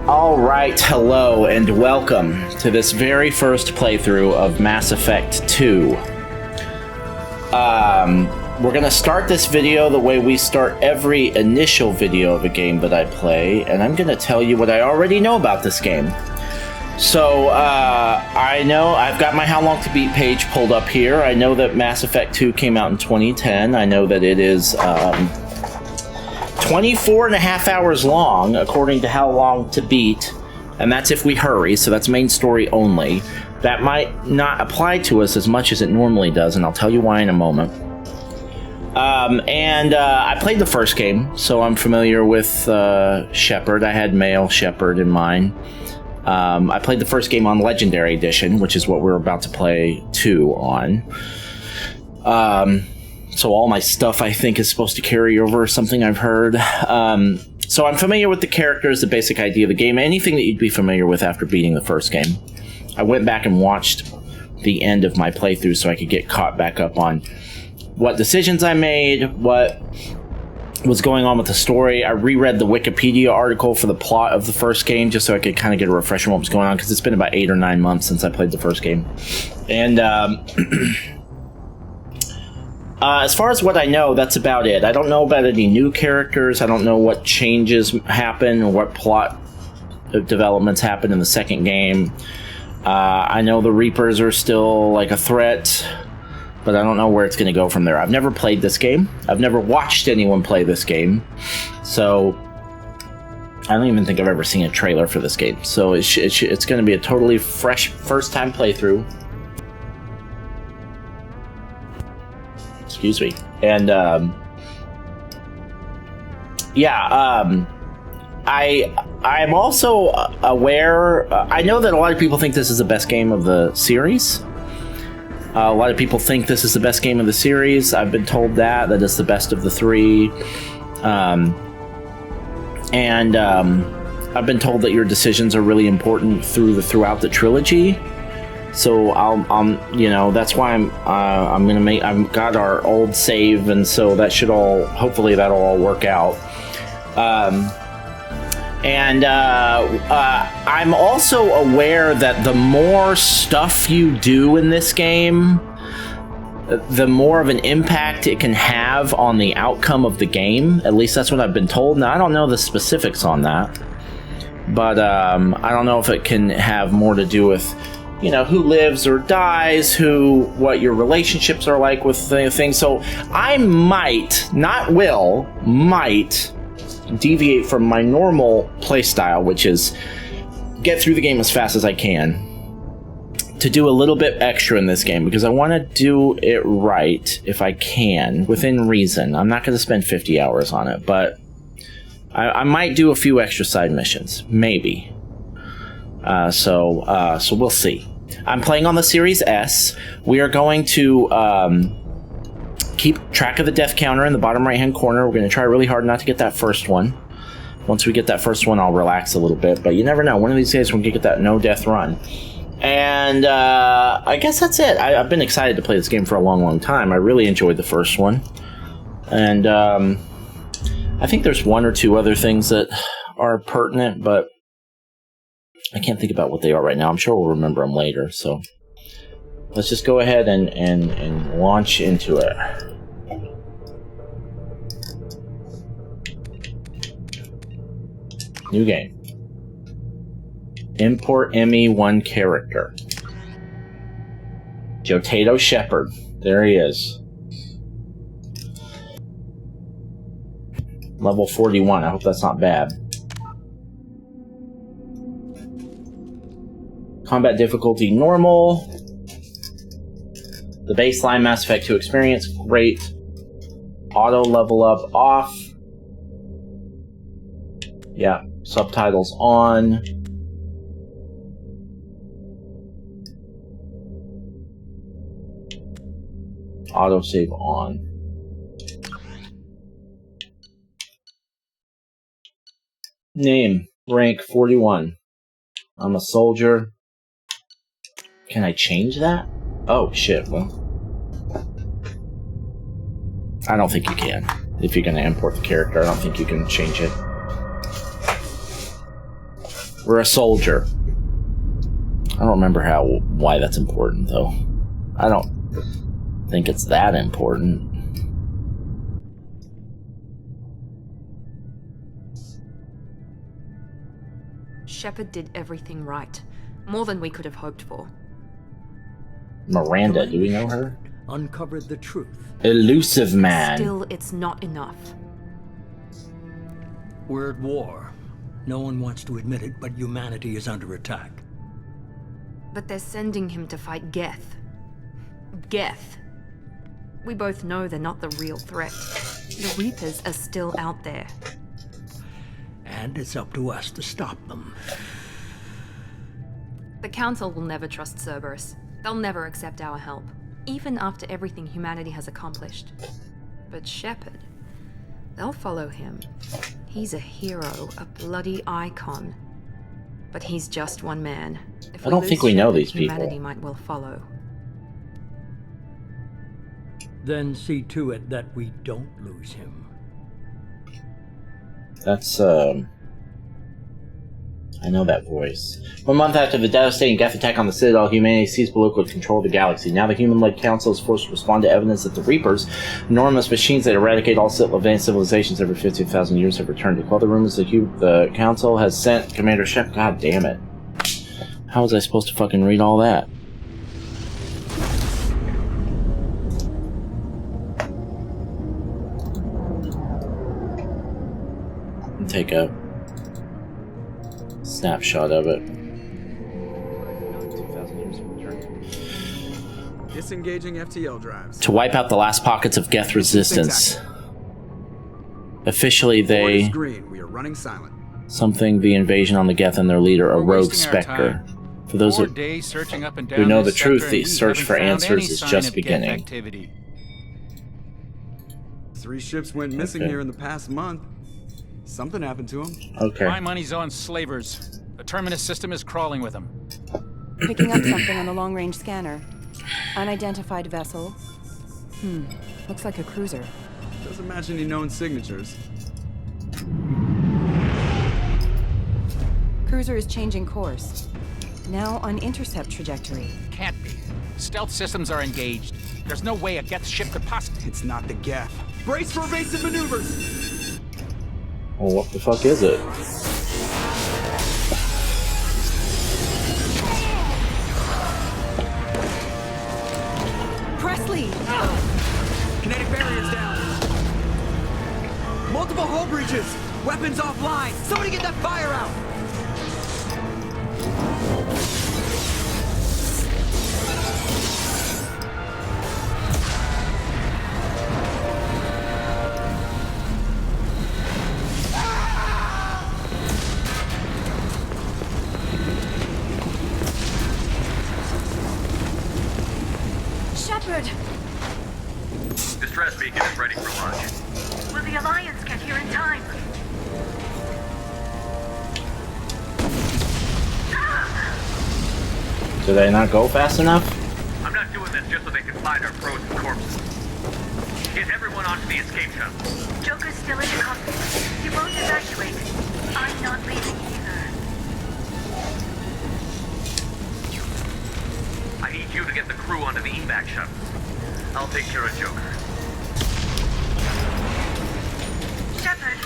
Alright, hello and welcome to this very first playthrough of Mass Effect 2. We're gonna start this video the way we start every initial video of a game that I play, and I'm gonna tell you what I already know about this game. So, I know I've got my How Long to Beat page pulled up here. I know that Mass Effect 2 came out in 2010. I know that it is 24 and a half hours long, according to How Long to Beat, and that's if we hurry, so that's main story only. That might not apply to us as much as it normally does, and I'll tell you why in a moment. I played the first game, so I'm familiar with Shepard. I had male Shepard in mind. I played the first game on Legendary Edition, which is what we're about to play 2 on. So all my stuff, I think, is supposed to carry over, something I've heard. So I'm familiar with the characters, the basic idea of the game, anything that you'd be familiar with after beating the first game. I went back and watched the end of my playthrough so I could get caught back up on what decisions I made, what was going on with the story. I reread the Wikipedia article for the plot of the first game just so I could kind of get a refresher on what was going on, because it's been about 8 or 9 months since I played the first game. And as far as what I know, that's about it. I don't know about any new characters. I don't know what changes happen or what plot developments happen in the second game. I know the Reapers are still like a threat, but I don't know where it's going to go from there. I've never played this game. I've never watched anyone play this game. So I don't even think I've ever seen a trailer for this game. So it's going to be a totally fresh first-time playthrough. Excuse me. And I'm also aware. I know that a lot of people think this is the best game of the series. A lot of people think this is the best game of the series. I've been told that it's the best of the 3. I've been told that your decisions are really important throughout the trilogy. So that's why I've got our old save, and so that should hopefully that'll all work out. I'm also aware that the more stuff you do in this game, the more of an impact it can have on the outcome of the game. At least that's what I've been told. Now, I don't know the specifics on that, but I don't know if it can have more to do with, who lives or dies, what your relationships are like with things. So I might deviate from my normal playstyle, which is get through the game as fast as I can, to do a little bit extra in this game, because I want to do it right if I can, within reason. I'm not going to spend 50 hours on it, but I might do a few extra side missions, maybe. So we'll see. I'm playing on the Series S. We are going to keep track of the death counter in the bottom right-hand corner. We're going to try really hard not to get that first one. Once we get that first one, I'll relax a little bit, but you never know. One of these days, we're going to get that no-death run. And I guess that's it. I've been excited to play this game for a long, long time. I really enjoyed the first one. And I think there's 1 or 2 other things that are pertinent, but I can't think about what they are right now. I'm sure we'll remember them later, so let's just go ahead and launch into it. New game. Import ME1 character. Jotato Shepard. There he is. Level 41. I hope that's not bad. Combat difficulty normal. The baseline Mass Effect 2 experience, great. Auto level up off. Yeah, subtitles on. Autosave on. Name, rank 41. I'm a soldier. Can I change that? Oh, shit, well. I don't think you can. If you're going to import the character, I don't think you can change it. We're a soldier. I don't remember why that's important, though. I don't think it's that important. Shepard did everything right. More than we could have hoped for. Miranda, do we know her? Uncovered the truth. Elusive man. Still, it's not enough. We're at war. No one wants to admit it, but humanity is under attack. But they're sending him to fight Geth. Geth. We both know they're not the real threat. The Reapers are still out there. And it's up to us to stop them. The Council will never trust Cerberus. They'll never accept our help, even after everything humanity has accomplished. But Shepard, they'll follow him. He's a hero, a bloody icon. But he's just one man. If I don't think we know these people. Humanity might well follow. Then see to it that we don't lose him. That's, I know that voice. 1 month after the devastating Geth attack on the Citadel, humanity seized political control of the galaxy. Now the human-led council is forced to respond to evidence that the Reapers, enormous machines that eradicate all advanced civilizations every 15,000 years, have returned. To quell the rumors, the council has sent Commander Shepard. God damn it. How was I supposed to fucking read all that? Take a snapshot of it. Disengaging FTL drives. To wipe out the last pockets of Geth resistance. Officially, they... Green. We are running silent. Something the invasion on the Geth and their leader, a rogue Spectre. For those who know the truth, the search for answers is just beginning. 3 ships went missing here in the past month. Something happened to them. Okay. My money's on slavers. The Terminus system is crawling with them. Picking up something on the long-range scanner. Unidentified vessel. Looks like a cruiser. Doesn't match any known signatures. Cruiser is changing course. Now on intercept trajectory. Can't be. Stealth systems are engaged. There's no way a Geth ship could possibly... It's not the Geth. Brace for evasive maneuvers! Well, what the fuck is it? Presley! Kinetic barriers down. Multiple hull breaches. Weapons offline. Somebody get that fire out. Shepard! Distress beacon is ready for launch. Will the Alliance get here in time? Do they not go fast enough? I'm not doing this just so they can find our frozen corpses. Get everyone onto the escape shuttle. Joker's still in the cockpit. He won't evacuate. I'm not leaving either. I need you to get the crew onto the evac shuttle. I'll take care of Joker. Shepard.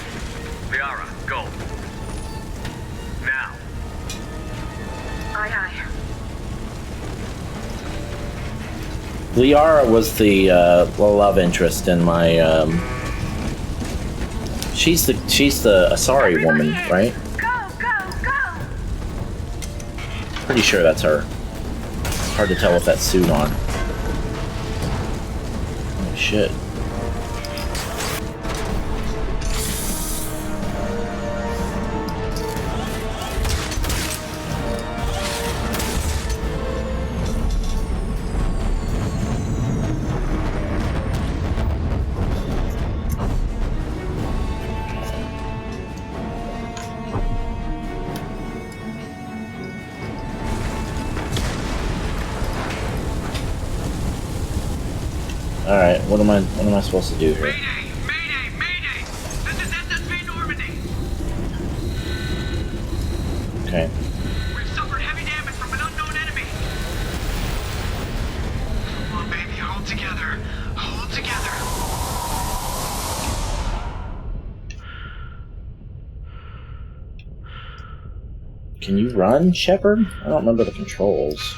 Liara, go. Now. Aye, aye. Liara was the love interest in my she's the Asari woman, right? Go, go, go! Pretty sure that's her. Hard to tell with that suit on. Oh shit. Alright, what am I supposed to do here? Mayday! Mayday! Mayday! This is SSP Normandy! Okay. We've suffered heavy damage from an unknown enemy. Come on, baby, hold together. Hold together. Can you run, Shepard? I don't remember the controls.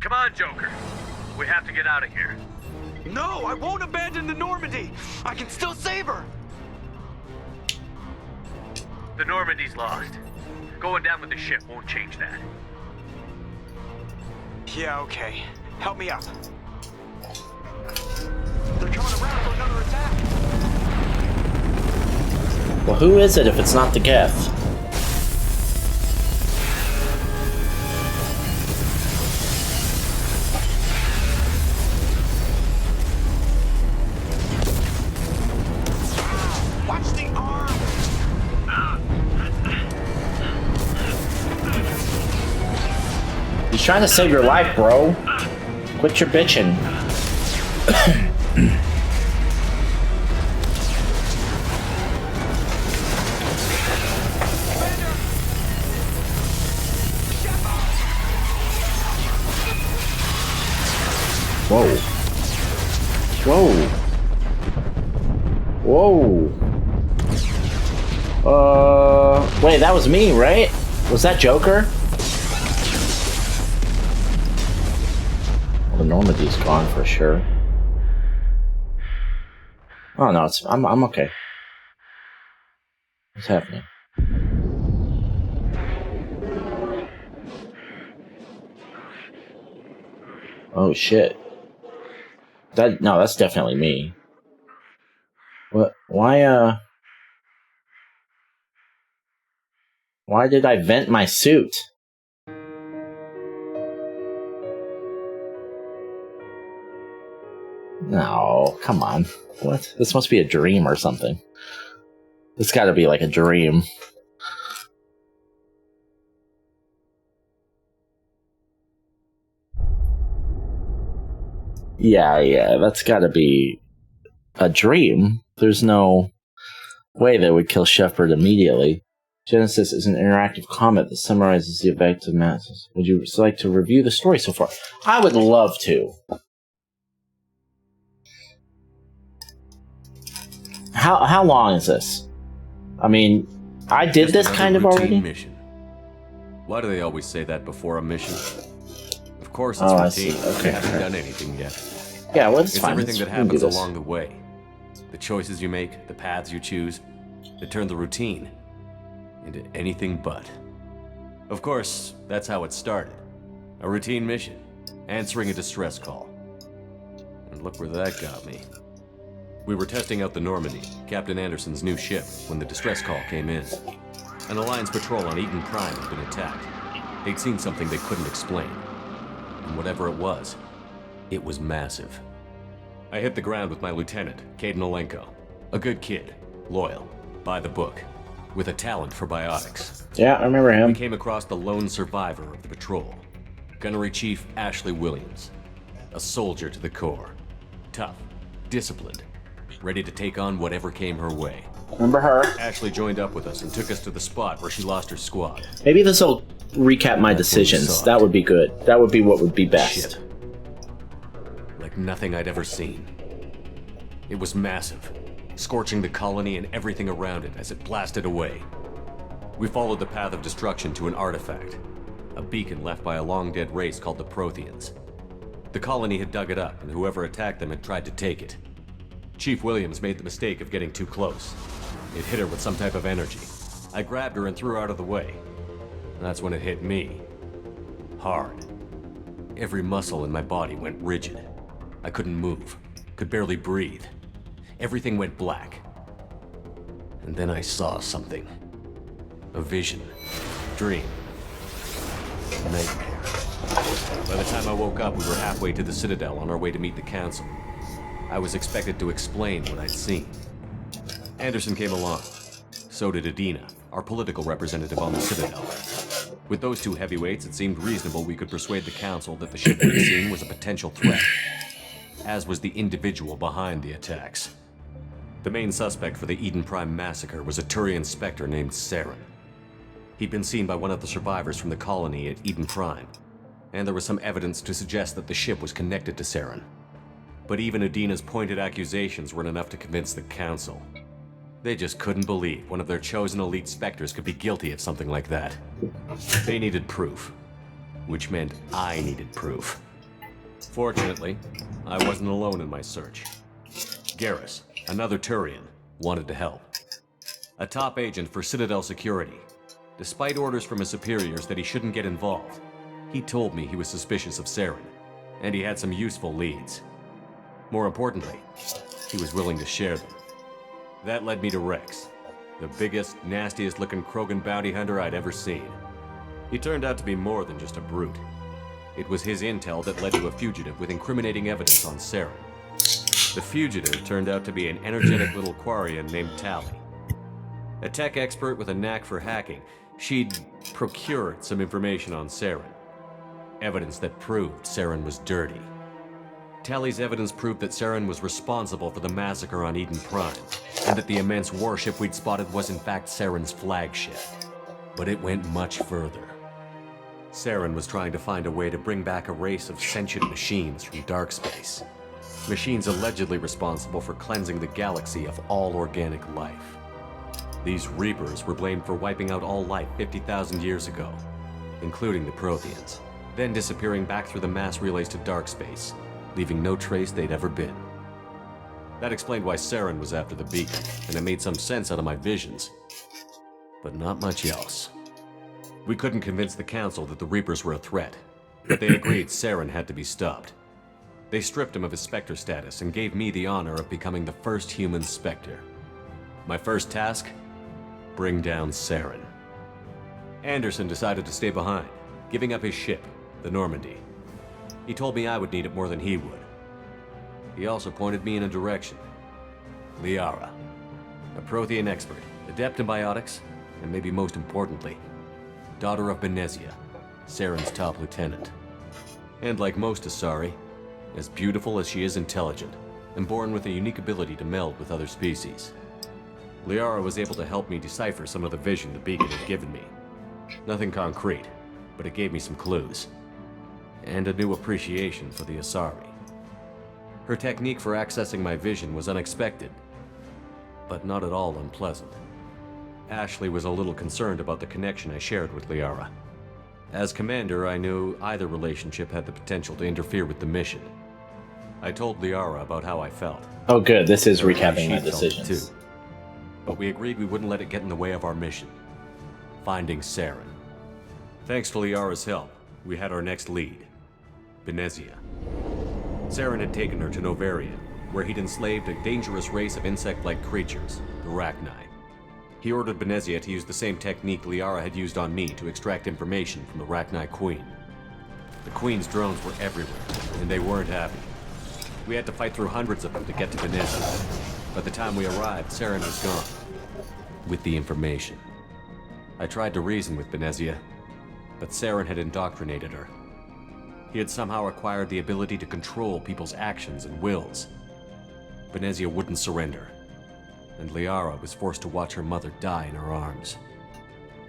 Come on, Joker. We have to get out of here. No, I won't abandon the Normandy. I can still save her. The Normandy's lost. Going down with the ship won't change that. Yeah, okay. Help me up. They're coming around for another attack. Well, who is it if it's not the Geth? Watch the arm. He's trying to save your life, bro. Quit your bitching. Whoa. Whoa. Whoa. Wait, that was me, right? Was that Joker? Well, the Normandy's gone for sure. Oh no, I'm okay. What's happening? Oh shit. That's definitely me. What? Why did I vent my suit? No, come on. What? This must be a dream or something. It's gotta be like a dream. Yeah, that's gotta be a dream. There's no way they would kill Shepard immediately. Genesis is an interactive comment that summarizes the effect of masses. Would you like to review the story so far? I would love to. How long is this? I mean, I did Just this another kind of routine already. Mission. Why do they always say that before a mission? Of course, it's Oh, I routine. see. Okay. You haven't done anything yet. Yeah, well, it's It's fine. everything that We can do happens this. along the way. The choices you make, the paths you choose, that turn the routine into anything but. Of course, that's how it started. A routine mission, answering a distress call. And look where that got me. We were testing out the Normandy, Captain Anderson's new ship, when the distress call came in. An Alliance patrol on Eden Prime had been attacked. They'd seen something they couldn't explain. And whatever it was massive. I hit the ground with my lieutenant, Caden Olenko. A good kid, loyal, by the book, with a talent for biotics. Yeah, I remember him. We came across the lone survivor of the patrol, Gunnery Chief Ashley Williams. A soldier to the core. Tough, disciplined, ready to take on whatever came her way. Remember her? Ashley joined up with us and took us to the spot where she lost her squad. Maybe this will recap my That's when we decisions. saw That it. would be good. That would be what would be best. Ship. Like nothing I'd ever seen. It was massive, scorching the colony and everything around it as it blasted away. We followed the path of destruction to an artifact, a beacon left by a long-dead race called the Protheans. The colony had dug it up, and whoever attacked them had tried to take it. Chief Williams made the mistake of getting too close. It hit her with some type of energy. I grabbed her and threw her out of the way. And that's when it hit me. Hard. Every muscle in my body went rigid. I couldn't move, could barely breathe. Everything went black. And then I saw something. A vision. Dream. Nightmare. By the time I woke up, we were halfway to the Citadel on our way to meet the Council. I was expected to explain what I'd seen. Anderson came along. So did Adina, our political representative on the Citadel. With those two heavyweights, it seemed reasonable we could persuade the Council that the ship we'd seen was a potential threat, as was the individual behind the attacks. The main suspect for the Eden Prime massacre was a Turian Spectre named Saren. He'd been seen by one of the survivors from the colony at Eden Prime, and there was some evidence to suggest that the ship was connected to Saren. But even Adina's pointed accusations weren't enough to convince the Council. They just couldn't believe one of their chosen elite Spectres could be guilty of something like that. They needed proof, which meant I needed proof. Fortunately, I wasn't alone in my search. Garrus, another Turian, wanted to help. A top agent for Citadel Security. Despite orders from his superiors that he shouldn't get involved, he told me he was suspicious of Saren, and he had some useful leads. More importantly, he was willing to share them. That led me to Rex, the biggest, nastiest-looking Krogan bounty hunter I'd ever seen. He turned out to be more than just a brute. It was his intel that led to a fugitive with incriminating evidence on Saren. The fugitive turned out to be an energetic little Quarian named Tally. A tech expert with a knack for hacking, she'd procured some information on Saren. Evidence that proved Saren was dirty. Tally's evidence proved that Saren was responsible for the massacre on Eden Prime, and that the immense warship we'd spotted was in fact Saren's flagship. But it went much further. Saren was trying to find a way to bring back a race of sentient machines from dark space. Machines allegedly responsible for cleansing the galaxy of all organic life. These Reapers were blamed for wiping out all life 50,000 years ago, including the Protheans, then disappearing back through the mass relays to dark space, leaving no trace they'd ever been. That explained why Saren was after the beacon, and it made some sense out of my visions. But not much else. We couldn't convince the Council that the Reapers were a threat, but they agreed Saren had to be stopped. They stripped him of his Spectre status and gave me the honor of becoming the first human Spectre. My first task? Bring down Saren. Anderson decided to stay behind, giving up his ship, the Normandy. He told me I would need it more than he would. He also pointed me in a direction. Liara, a Prothean expert, adept in biotics, and maybe most importantly, daughter of Benezia, Saren's top lieutenant. And like most Asari, as beautiful as she is intelligent, and born with a unique ability to meld with other species. Liara was able to help me decipher some of the vision the beacon had given me. Nothing concrete, but it gave me some clues. And a new appreciation for the Asari. Her technique for accessing my vision was unexpected, but not at all unpleasant. Ashley was a little concerned about the connection I shared with Liara. As commander, I knew either relationship had the potential to interfere with the mission. I told Liara about how I felt. Oh good, this is Or how recapping she my felt decisions. too. But we agreed we wouldn't let it get in the way of our mission. Finding Saren. Thanks to Liara's help, we had our next lead. Benezia. Saren had taken her to Novaria, where he'd enslaved a dangerous race of insect-like creatures, the Rachni. He ordered Benezia to use the same technique Liara had used on me to extract information from the Rachni Queen. The Queen's drones were everywhere, and they weren't happy. We had to fight through hundreds of them to get to Benezia. By the time we arrived, Saren was gone. With the information. I tried to reason with Benezia, but Saren had indoctrinated her. He had somehow acquired the ability to control people's actions and wills. Benezia wouldn't surrender, and Liara was forced to watch her mother die in her arms.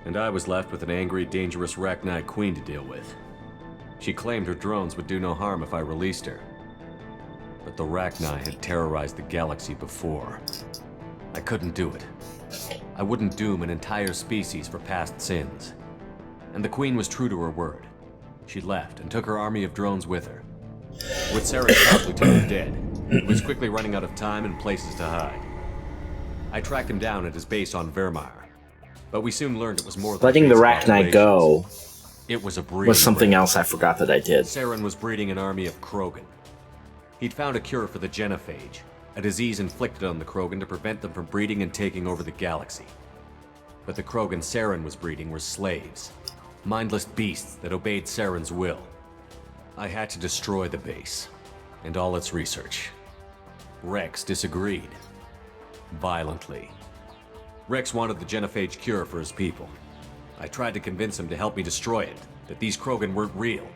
And I was left with an angry, dangerous Rachni Queen to deal with. She claimed her drones would do no harm if I released her. But the Rachni had terrorized the galaxy before. I couldn't do it. I wouldn't doom an entire species for past sins. And the Queen was true to her word. She left and took her army of drones with her. With Saren's top lieutenant dead, he was quickly running out of time and places to hide. I tracked him down at his base on Vermeer, but we soon learned it was more than Letting the basic Rachni operations. go It was a breeding was something ground. else I forgot that I did. Saren was breeding an army of Krogan. He'd found a cure for the genophage, a disease inflicted on the Krogan to prevent them from breeding and taking over the galaxy. But the Krogan Saren was breeding were slaves, mindless beasts that obeyed Saren's will. I had to destroy the base, and all its research. Rex disagreed. violently. Rex wanted the genophage cure for his people. I tried to convince him to help me destroy it, that these Krogan weren't real.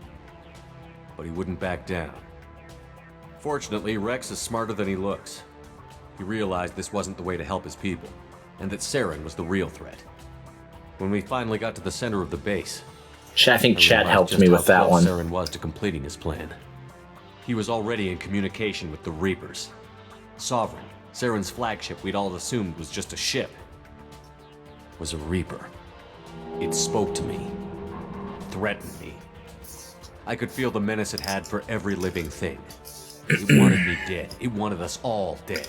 But he wouldn't back down. Fortunately, Rex is smarter than he looks. He realized this wasn't the way to help his people, and that Saren was the real threat. When we finally got to the center of the base, I think Chat realized helped just me how with that close one. Saren was to completing his plan. He was already in communication with the Reapers. Sovereign, Saren's flagship we'd all assumed was just a ship, was a Reaper. It spoke to me, threatened me. I could feel the menace it had for every living thing. It wanted me dead. It wanted us all dead.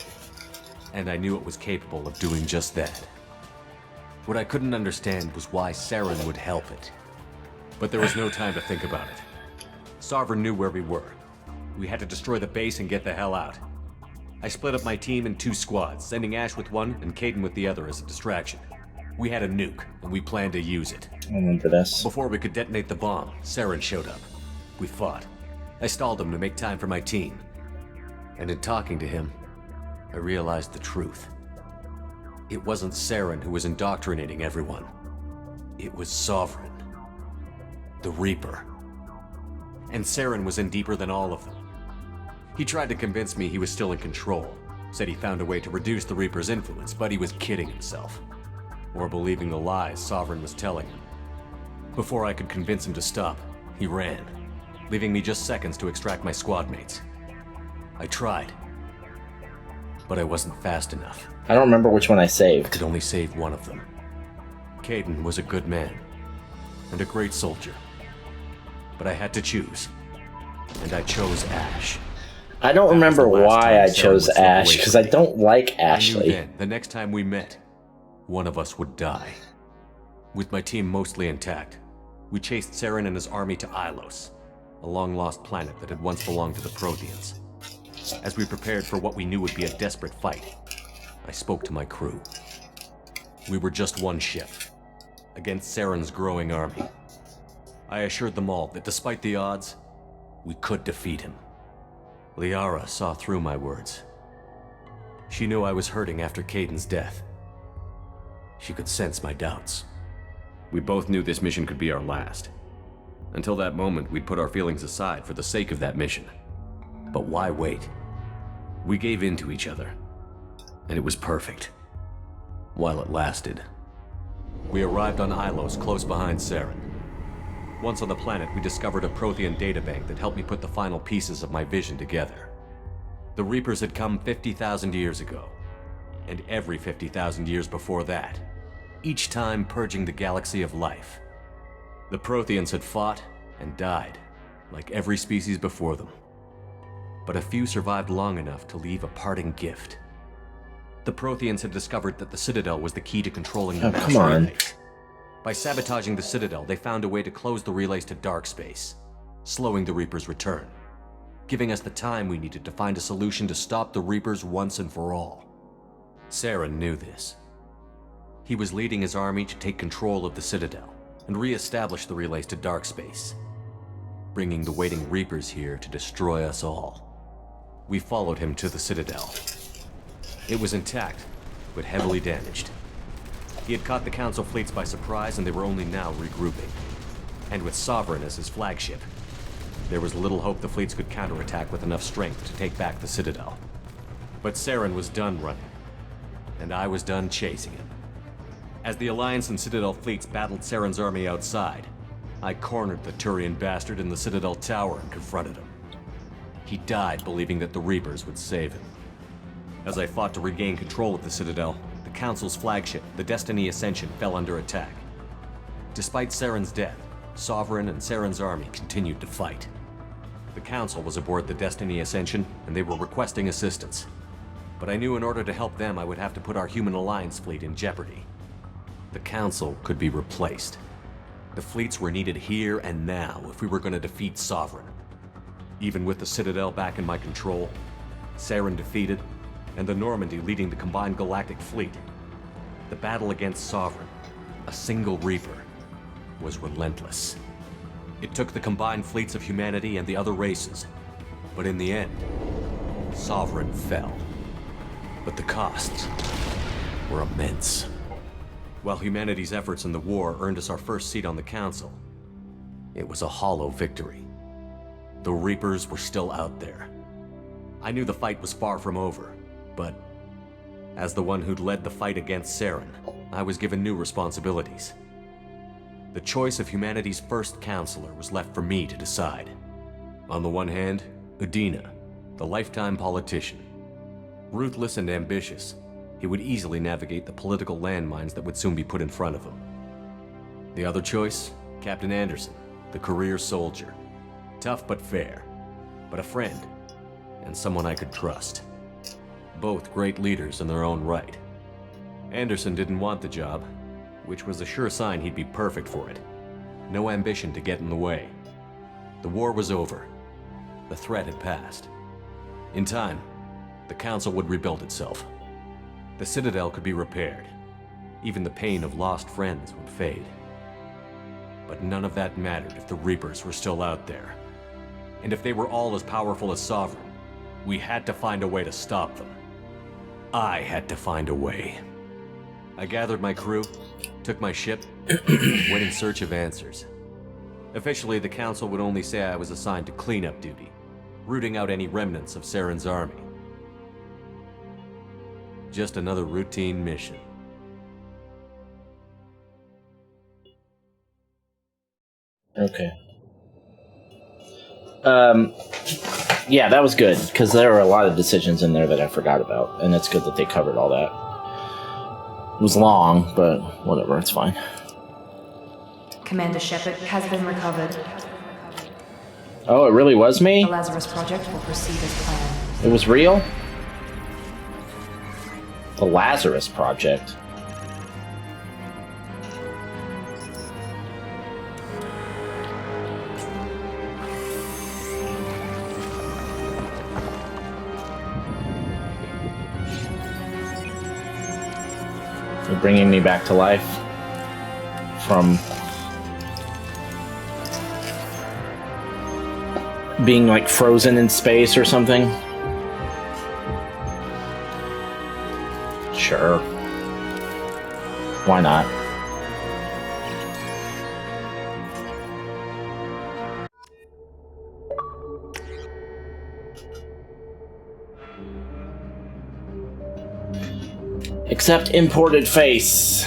And I knew it was capable of doing just that. What I couldn't understand was why Saren would help it. But there was no time to think about it. Sovereign knew where we were. We had to destroy the base and get the hell out. I split up my team in 2 squads, sending Ash with one and Caden with the other as a distraction. We had a nuke, and we planned to use it. I remember this. Before we could detonate the bomb, Saren showed up. We fought. I stalled him to make time for my team. And in talking to him, I realized the truth. It wasn't Saren who was indoctrinating everyone. It was Sovereign. The Reaper. And Saren was in deeper than all of them. He tried to convince me he was still in control. Said he found a way to reduce the Reaper's influence, but he was kidding himself. Or believing the lies Sovereign was telling him. Before I could convince him to stop, he ran, leaving me just seconds to extract my squad mates. I tried, but I wasn't fast enough. I don't remember which one I I saved. could only save one of them. Caden was a good man, and a great soldier. But I had to choose, and I chose Ash. I don't remember That was the last why time I Saren chose would slip Ash, away because from I me. don't like I knew Ashley. then, the next time we met, one of us would die. With my team mostly intact, we chased Saren and his army to Ilos, a long-lost planet that had once belonged to the Protheans. As we prepared for what we knew would be a desperate fight, I spoke to my crew. We were just one ship, against Saren's growing army. I assured them all that despite the odds, we could defeat him. Liara saw through my words. She knew I was hurting after Caden's death. She could sense my doubts. We both knew this mission could be our last. Until that moment, we'd put our feelings aside for the sake of that mission. But why wait? We gave in to each other, and it was perfect. While it lasted. We arrived on Ilos, close behind Saren. Once on the planet, we discovered a Prothean databank that helped me put the final pieces of my vision together. The Reapers had come 50,000 years ago, and every 50,000 years before that, each time purging the galaxy of life. The Protheans had fought and died, like every species before them. But a few survived long enough to leave a parting gift. The Protheans had discovered that the Citadel was the key to controlling the mass come on. relays. By sabotaging the Citadel, they found a way to close the relays to dark space, slowing the Reapers' return, giving us the time we needed to find a solution to stop the Reapers once and for all. Saren knew this. He was leading his army to take control of the Citadel and re-establish the relays to dark space, bringing the waiting Reapers here to destroy us all. We followed him to the Citadel. It was intact, but heavily damaged. He had caught the Council fleets by surprise, and they were only now regrouping. And with Sovereign as his flagship, there was little hope the fleets could counterattack with enough strength to take back the Citadel. But Saren was done running, and I was done chasing him. As the Alliance and Citadel fleets battled Saren's army outside, I cornered the Turian bastard in the Citadel tower and confronted him. He died believing that the Reapers would save him. As I fought to regain control of the Citadel, the Council's flagship, the Destiny Ascension, fell under attack. Despite Saren's death, Sovereign and Saren's army continued to fight. The Council was aboard the Destiny Ascension, and they were requesting assistance. But I knew in order to help them, I would have to put our Human Alliance fleet in jeopardy. The Council could be replaced. The fleets were needed here and now if we were going to defeat Sovereign. Even with the Citadel back in my control, Saren defeated, and the Normandy leading the combined galactic fleet, the battle against Sovereign, a single Reaper, was relentless. It took the combined fleets of humanity and the other races, but in the end, Sovereign fell. But the costs were immense. While humanity's efforts in the war earned us our first seat on the Council, it was a hollow victory. The Reapers were still out there. I knew the fight was far from over, but as the one who'd led the fight against Saren, I was given new responsibilities. The choice of humanity's first counselor was left for me to decide. On the one hand, Udina, the lifetime politician. Ruthless and ambitious, he would easily navigate the political landmines that would soon be put in front of him. The other choice, Captain Anderson, the career soldier. Tough but fair, but a friend, and someone I could trust. Both great leaders in their own right. Anderson didn't want the job, which was a sure sign he'd be perfect for it. No ambition to get in the way. The war was over. The threat had passed. In time, the Council would rebuild itself. The Citadel could be repaired. Even the pain of lost friends would fade. But none of that mattered if the Reapers were still out there. And if they were all as powerful as Sovereign, we had to find a way to stop them. I had to find a way. I gathered my crew, took my ship, and went in search of answers. Officially, the Council would only say I was assigned to cleanup duty, rooting out any remnants of Saren's army. Just another routine mission. Okay. Yeah, that was good, because there were a lot of decisions in there that I forgot about, and it's good that they covered all that. It was long, but whatever, it's fine. Commander Shepard has been recovered. Oh, it really was me? The Lazarus Project will proceed as planned. It was real? The Lazarus Project? You're bringing me back to life from being like frozen in space or something. Sure. Why not? Accept imported face.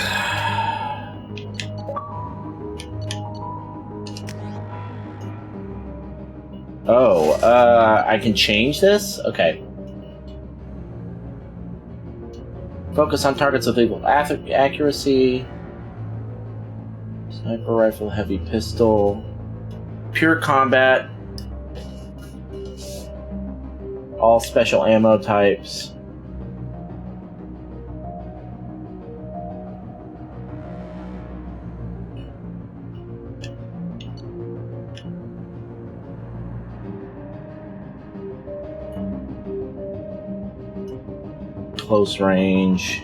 Oh, I can change this? Okay. Focus on targets with equal accuracy. Sniper rifle, heavy pistol. Pure combat. All special ammo types. Close range.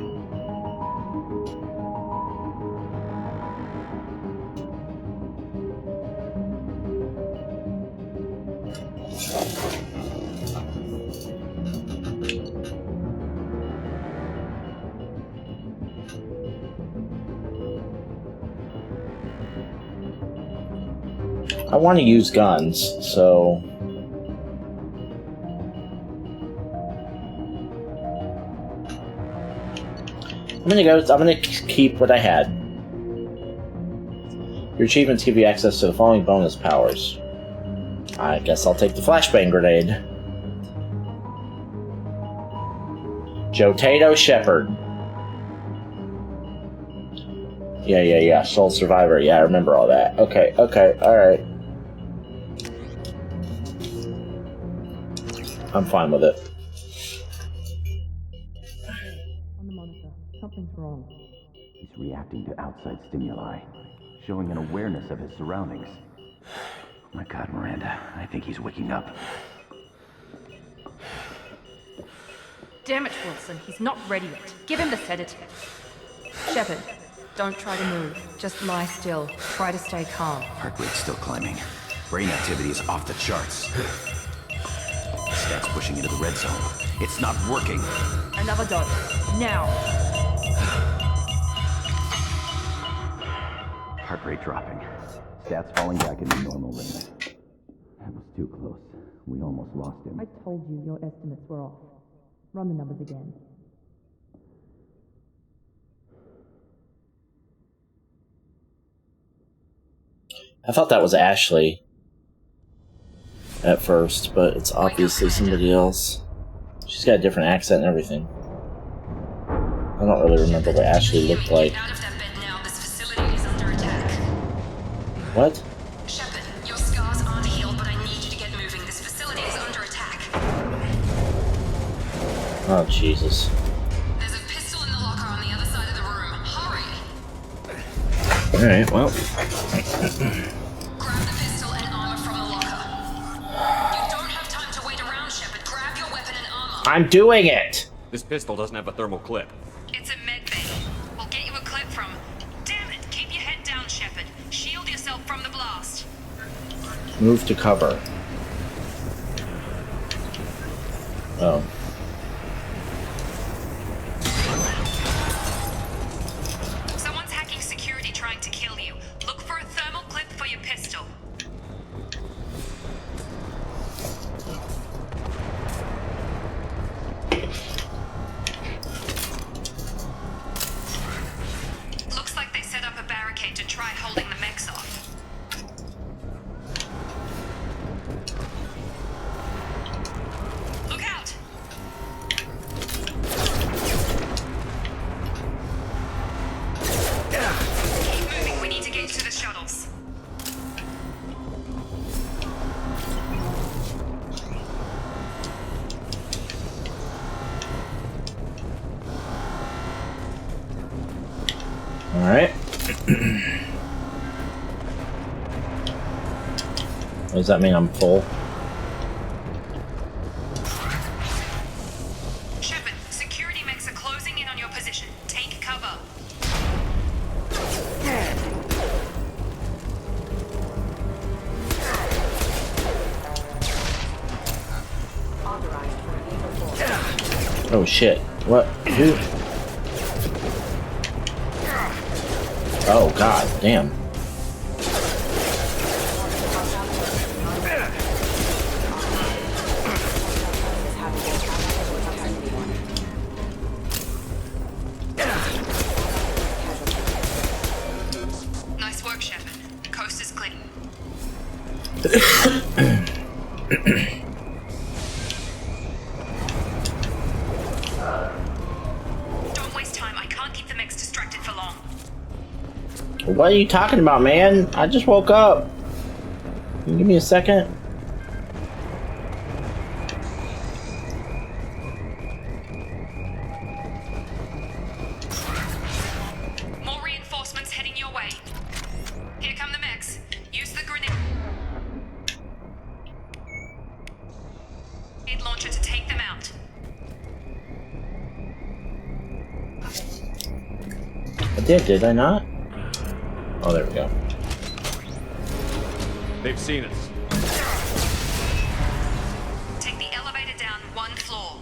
I want to use guns, so I'm gonna keep what I had. Your achievements give you access to the following bonus powers. I guess I'll take the flashbang grenade. Jotato Shepard. Yeah. Sole Survivor. Yeah, I remember all that. Okay, alright. I'm fine with it. On the monitor, something's wrong. He's reacting to outside stimuli, showing an awareness of his surroundings. Oh my God, Miranda, I think he's waking up. Damn it, Wilson, he's not ready yet. Give him the sedative. Shepard, don't try to move. Just lie still. Try to stay calm. Heart rate's still climbing. Brain activity is off the charts. Stats pushing into the red zone. It's not working. Another dose. Now. Heart rate dropping. Stats falling back into normal range. That was too close. We almost lost him. I told you your estimates were off. Run the numbers again. I thought that was Ashley at first, but it's obviously somebody else. She's got a different accent and everything. I don't really remember what Ashley looked like. Out of that bed now. This facility is under attack. What? Shepard, your scars aren't healed, but I need you to get moving. This facility is under attack. Oh, Jesus. There's a pistol in the locker on the other side of the room. Hurry! Alright, well. Grab the pistol and armor from the locker. You don't have time to wait around, Shepard. Grab your weapon and armor. I'm doing it! This pistol doesn't have a thermal clip. It's a med bay. We'll get you a clip from... Damn it! Keep your head down, Shepard. Shield yourself from the blast. Move to cover. Oh. Someone's hacking security trying to kill you. Look for a thermal clip for your pistol. Looks like they set up a barricade to try holding the mechs off. Look out! Keep moving, we need to get to the shuttles. Alright. Does that mean I'm full? Shepard, security mechs are closing in on your position. Take cover. Oh shit. What? Who? Oh god, damn. Nice work, Shepard. Coast is clean. Don't waste time. I can't keep the mechs distracted for long. What are you talking about, man? I just woke up. Can you give me a second? More reinforcements heading your way. Here come the mechs. Use the grenade launcher to take them out. I did I not? Oh, there we go. They've seen us. Take the elevator down one floor.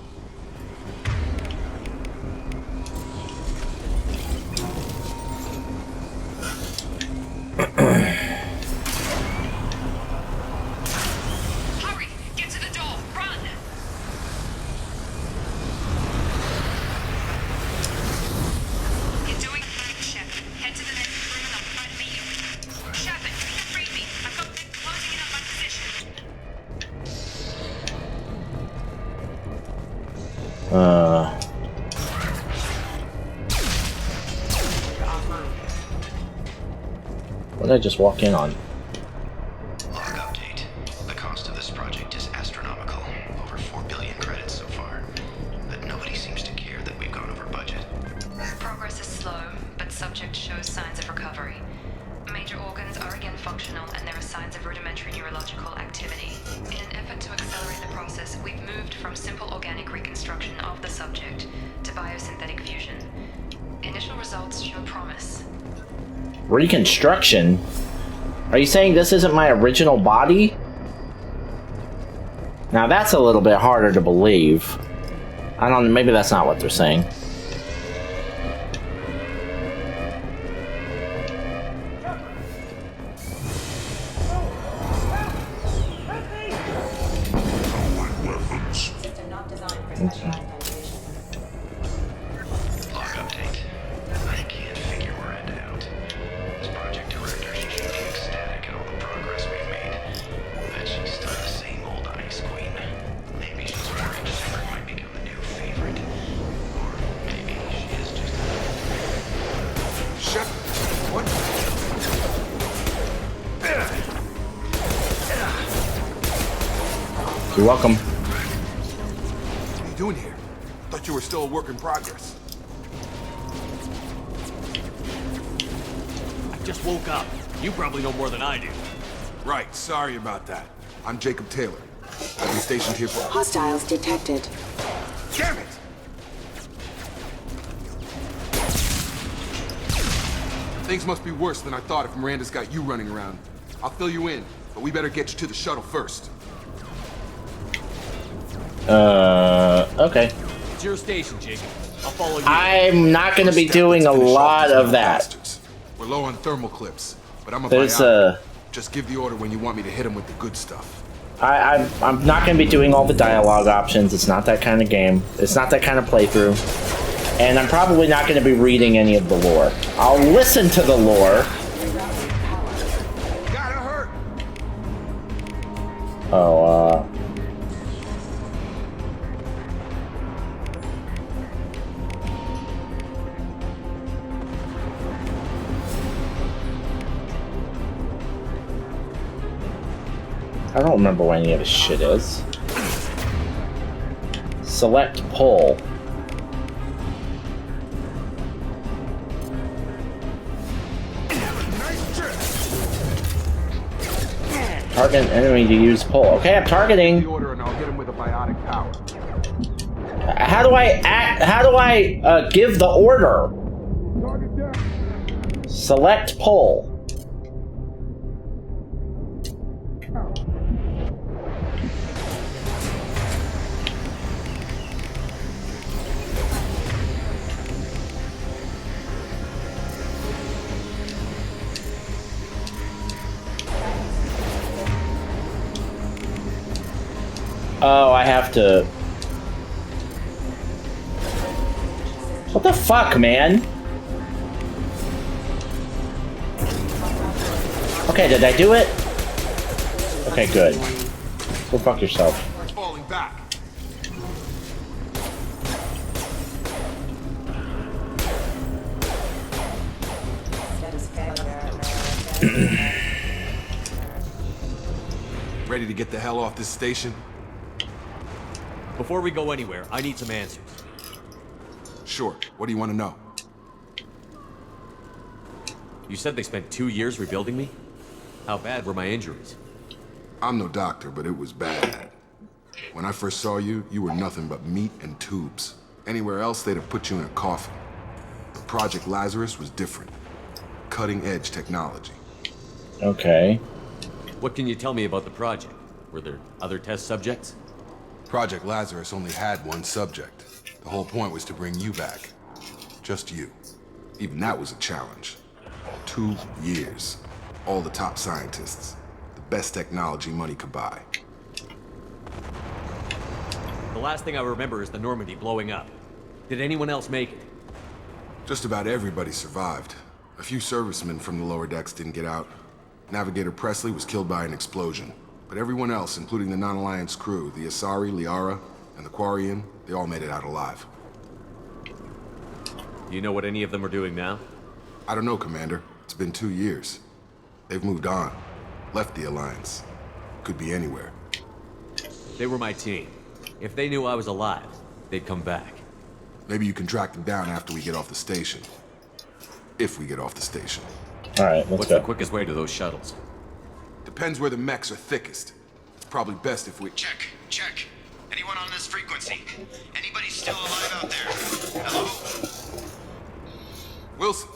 Hurry! Get to the door! Run! You're doing fine, Shepard. Head to the next room and I'll try to meet you. Shepard, read me. I've got them closing in on my position. What did I just walk in on? Log update. The cost of this project is astronomical. Over 4 billion credits so far. But nobody seems to care that we've gone over budget. Progress is slow, but subject shows signs of recovery. Major organs are again functional, and there are signs of rudimentary neurological activity. In an effort to accelerate the process, we've moved from simple organic reconstruction of the subject to biosynthetic fusion. Initial results show promise. Reconstruction? Are you saying this isn't my original body? Now that's a little bit harder to believe. I don't. Maybe that's not what they're saying. Log update. I can't figure where I'd out. This project director, she should be ecstatic at all the progress we've made. But she's still the same old ice queen. Maybe she's worried Shepard might become a new favorite. Or maybe she is just Shepard? What? You're welcome. What are you doing here? Thought you were still a work in progress. I just woke up. You probably know more than I do. Right, sorry about that. I'm Jacob Taylor. I've been stationed here for... Hostiles detected. Damn it! Things must be worse than I thought if Miranda's got you running around. I'll fill you in, but we better get you to the shuttle first. Okay. It's your station, Jacob. I'll follow you. I'm not going to be doing a lot of that. Bastards. We're low on thermal clips, but I'm a There's biotic. Just give the order when you want me to hit him with the good stuff. I'm not going to be doing all the dialogue options. It's not that kind of game. It's not that kind of playthrough. And I'm probably not going to be reading any of the lore. I'll listen to the lore. Gotta hurt. Oh, I don't remember what any of this shit is. Select pull. Target enemy to use pull. Okay, I'm targeting. The order and I'll hit him with a biotic power. How do I act? How do I give the order? Select pull. Oh, I have to... What the fuck, man? Okay, did I do it? Okay, good. Go fuck yourself. Falling back. Ready to get the hell off this station? Before we go anywhere, I need some answers. Sure. What do you want to know? You said they spent 2 years rebuilding me? How bad were my injuries? I'm no doctor, but it was bad. When I first saw you, you were nothing but meat and tubes. Anywhere else, they'd have put you in a coffin. But Project Lazarus was different. Cutting-edge technology. Okay. What can you tell me about the project? Were there other test subjects? Project Lazarus only had one subject. The whole point was to bring you back. Just you. Even that was a challenge. 2 years. All the top scientists. The best technology money could buy. The last thing I remember is the Normandy blowing up. Did anyone else make it? Just about everybody survived. A few servicemen from the lower decks didn't get out. Navigator Presley was killed by an explosion. But everyone else, including the non-Alliance crew, the Asari, Liara, and the Quarian, they all made it out alive. Do you know what any of them are doing now? I don't know, Commander. It's been 2 years. They've moved on. Left the Alliance. Could be anywhere. They were my team. If they knew I was alive, they'd come back. Maybe you can track them down after we get off the station. If we get off the station. Alright, let's What's go. the quickest way to those shuttles? Depends where the mechs are thickest. It's probably best if we... Check. Anyone on this frequency? Anybody still alive out there? Hello? Wilson,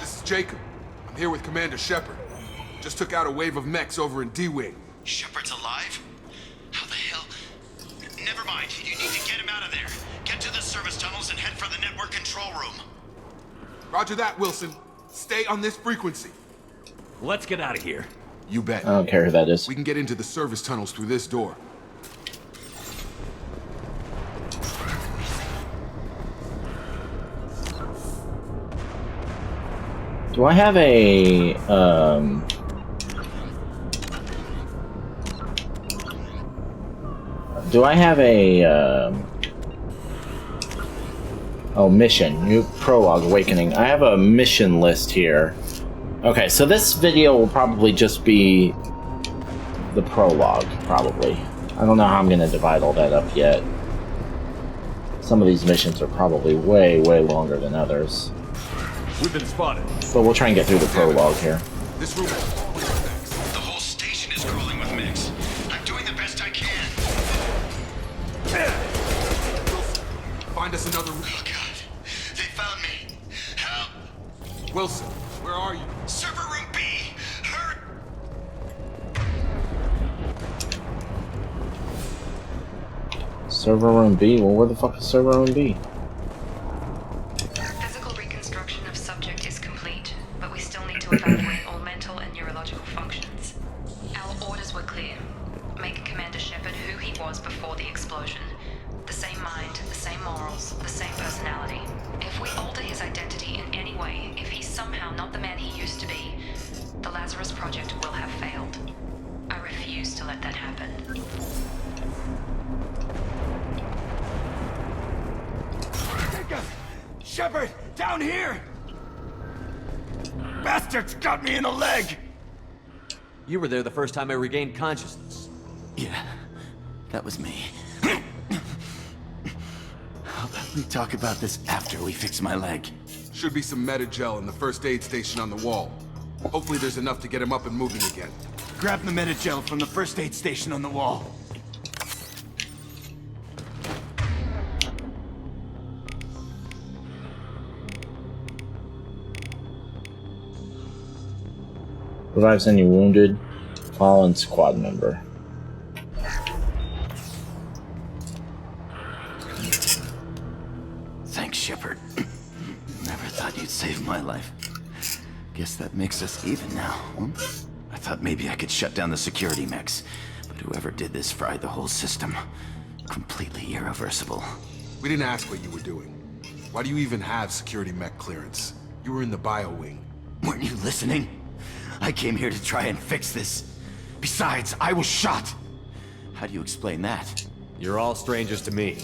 this is Jacob. I'm here with Commander Shepard. Just took out a wave of mechs over in D-Wing. Shepard's alive? How the hell? Never mind. You need to get him out of there. Get to service tunnels and head for the network control room. Roger that, Wilson. Stay on this frequency. Let's get out of here. You bet. I don't care who that is. We can get into the service tunnels through this door. Do I have a oh, mission. New Prologue Awakening. I have a mission list here. Okay, so this video will probably just be the prologue, probably. I don't know how I'm gonna divide all that up yet. Some of these missions are probably way, way longer than others. We've been spotted. But we'll try and get through the prologue here. This room is crawling with mechs. The whole station is crawling with mechs. I'm doing the best I can. Find us another room. Oh god. They found me. Help! Wilson, where are you? Server room B! Hurt! Server room B? Well, where the fuck is server room B? Physical reconstruction of subject is complete, but we still need to evaluate all mental and neurological functions. Our orders were clear. Make Commander Shepard who he was before the explosion. The same mind, the same morals, the same personality. If we alter his identity in any way, if he's somehow not the man he used to be, the Lazarus Project will have failed. I refuse to let that happen. Shepard! Down here! Bastards got me in the leg! You were there the first time I regained consciousness. Yeah, that was me. How about we talk about this after we fix my leg? Should be some Metagel in the first aid station on the wall. Hopefully there's enough to get him up and moving again. Grab the Metagel from the first aid station on the wall. Revives any wounded, fallen squad member. Thanks, Shepard. Never thought you'd save my life. Guess that makes us even now, huh? I thought maybe I could shut down the security mechs, but whoever did this fried the whole system. Completely irreversible. We didn't ask what you were doing. Why do you even have security mech clearance? You were in the bio wing. Weren't you listening? I came here to try and fix this. Besides, I was shot. How do you explain that? You're all strangers to me.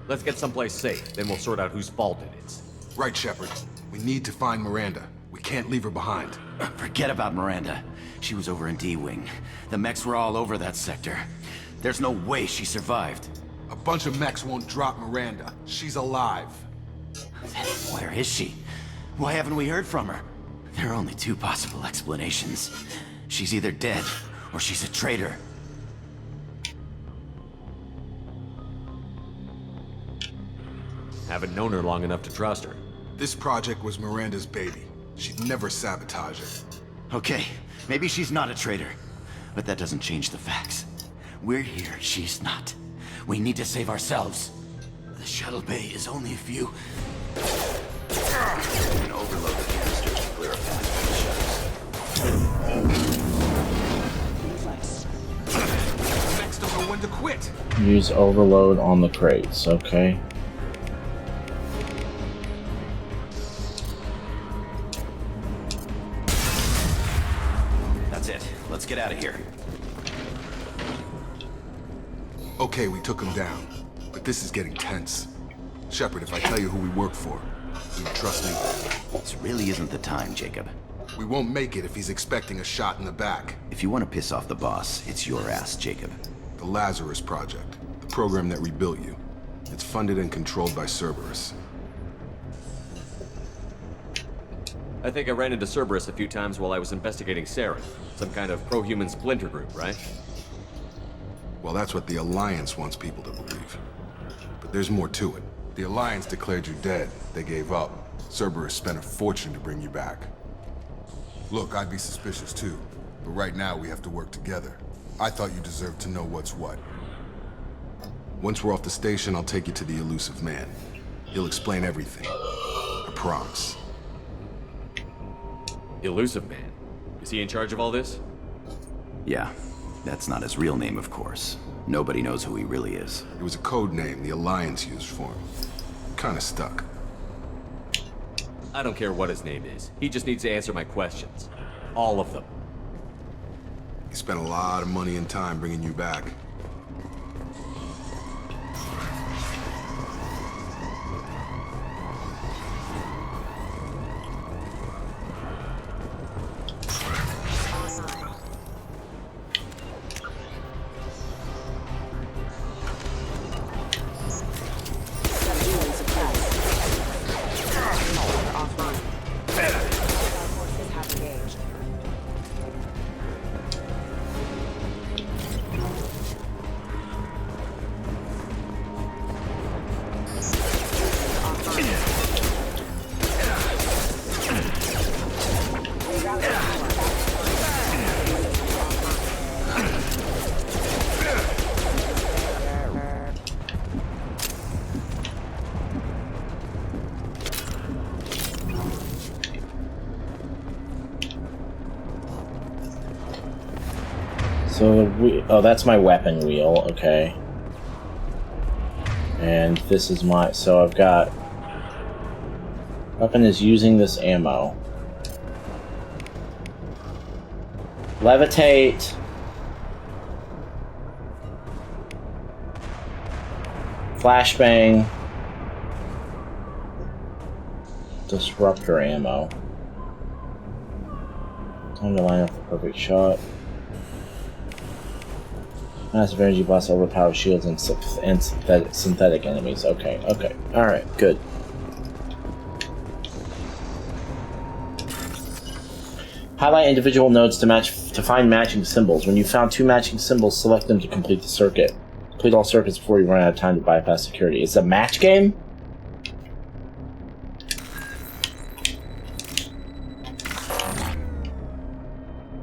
Let's get someplace safe, then we'll sort out whose fault it is. Right, Shepard. We need to find Miranda. We can't leave her behind. Forget about Miranda. She was over in D-Wing. The mechs were all over that sector. There's no way she survived. A bunch of mechs won't drop Miranda. She's alive. Then where is she? Why haven't we heard from her? There are only two possible explanations. She's either dead, or she's a traitor. Haven't known her long enough to trust her. This project was Miranda's baby. She'd never sabotage it. Okay, maybe she's not a traitor. But that doesn't change the facts. We're here, she's not. We need to save ourselves. The shuttle bay is only a few... We can overload the canister to clear a path for the shuttles. Mechs don't know when to quit. Use overload on the crates, okay. That's it. Let's get out of here. Okay, we took him down. But this is getting tense. Shepard, if I tell you who we work for, you trust me? This really isn't the time, Jacob. We won't make it if he's expecting a shot in the back. If you want to piss off the boss, it's your ass, Jacob. The Lazarus Project. The program that rebuilt you. It's funded and controlled by Cerberus. I think I ran into Cerberus a few times while I was investigating Saren. Some kind of pro-human splinter group, right? Well, that's what the Alliance wants people to believe. But there's more to it. The Alliance declared you dead. They gave up. Cerberus spent a fortune to bring you back. Look, I'd be suspicious too. But right now, we have to work together. I thought you deserved to know what's what. Once we're off the station, I'll take you to the elusive man. He'll explain everything. I promise. Elusive Man. Is he in charge of all this? Yeah, that's not his real name, of course. Nobody knows who he really is. It was a code name the Alliance used for him. Kinda stuck. I don't care what his name is. He just needs to answer my questions. All of them. He spent a lot of money and time bringing you back. So oh, that's my weapon wheel, okay. And this is my, so I've got, weapon is using this ammo. Levitate. Flashbang. Disruptor ammo. Time to line up the perfect shot. Massive energy blasts overpower shields and synthetic enemies. Okay, okay. Alright, good. Highlight individual nodes to find matching symbols. When you found 2 matching symbols, select them to complete the circuit. Complete all circuits before you run out of time to bypass security. It's a match game?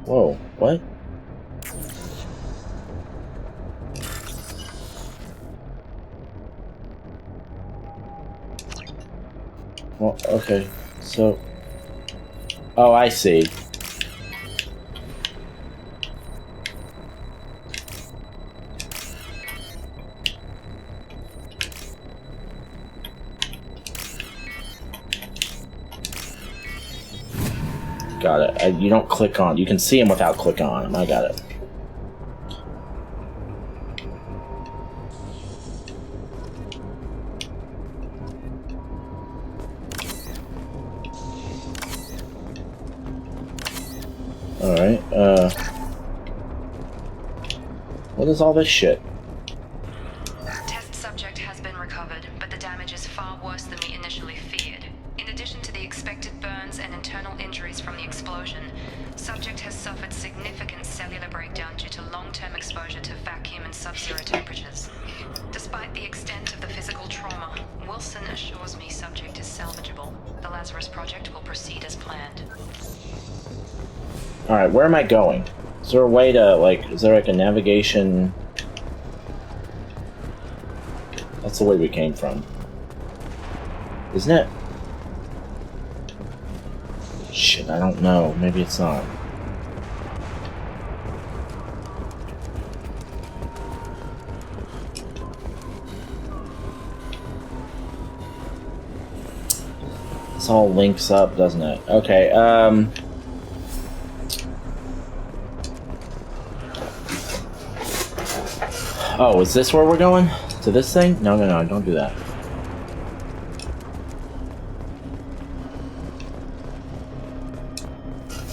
Whoa, what? Well, okay, so... Oh, I see. Got it. You don't click on. You can see them without clicking on them. I got it. Alright, what is all this shit? Test subject has been recovered, but the damage is far worse than we initially feared. In addition to the expected burns and internal injuries from the explosion, subject has suffered significant cellular breakdown due to long-term exposure to vacuum and sub-zero temperatures. Despite the extent of the physical trauma, Wilson assures me subject is salvageable. The Lazarus Project will proceed as planned. Alright, where am I going? Is there a way to, like, is there like a navigation? That's the way we came from. Isn't it? Shit, I don't know. Maybe it's not. This all links up, doesn't it? Okay, oh, is this where we're going? To this thing? No, no, no, don't do that.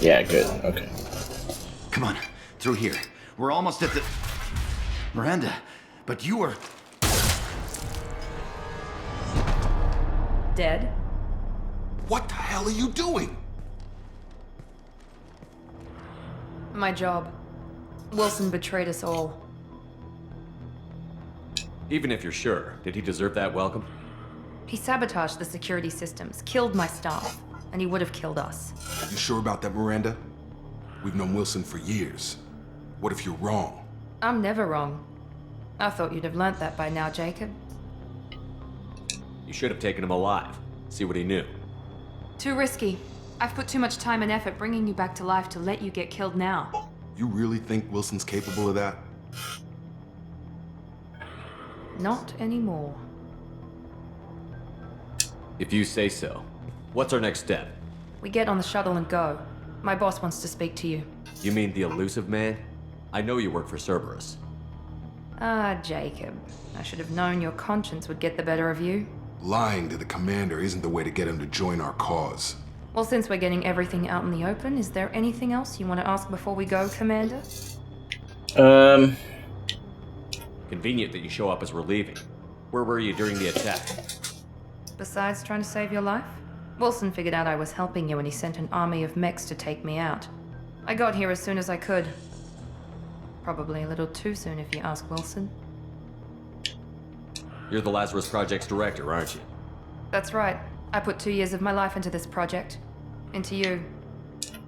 Yeah, good, okay. Come on, through here. We're almost at the... Miranda, but you were... Dead? What the hell are you doing? My job. Wilson betrayed us all. Even if you're sure, did he deserve that welcome? He sabotaged the security systems, killed my staff, and he would have killed us. You sure about that, Miranda? We've known Wilson for years. What if you're wrong? I'm never wrong. I thought you'd have learnt that by now, Jacob. You should have taken him alive. See what he knew. Too risky. I've put too much time and effort bringing you back to life to let you get killed now. You really think Wilson's capable of that? Not anymore. If you say so. What's our next step? We get on the shuttle and go. My boss wants to speak to you. You mean the elusive man? I know you work for Cerberus. Ah, Jacob. I should have known your conscience would get the better of you. Lying to the commander isn't the way to get him to join our cause. Well, since we're getting everything out in the open, is there anything else you want to ask before we go, Commander? Convenient that you show up as we're leaving. Where were you during the attack? Besides trying to save your life? Wilson figured out I was helping you and he sent an army of mechs to take me out. I got here as soon as I could. Probably a little too soon if you ask Wilson. You're the Lazarus Project's director, aren't you? That's right. I put 2 years of my life into this project. Into you.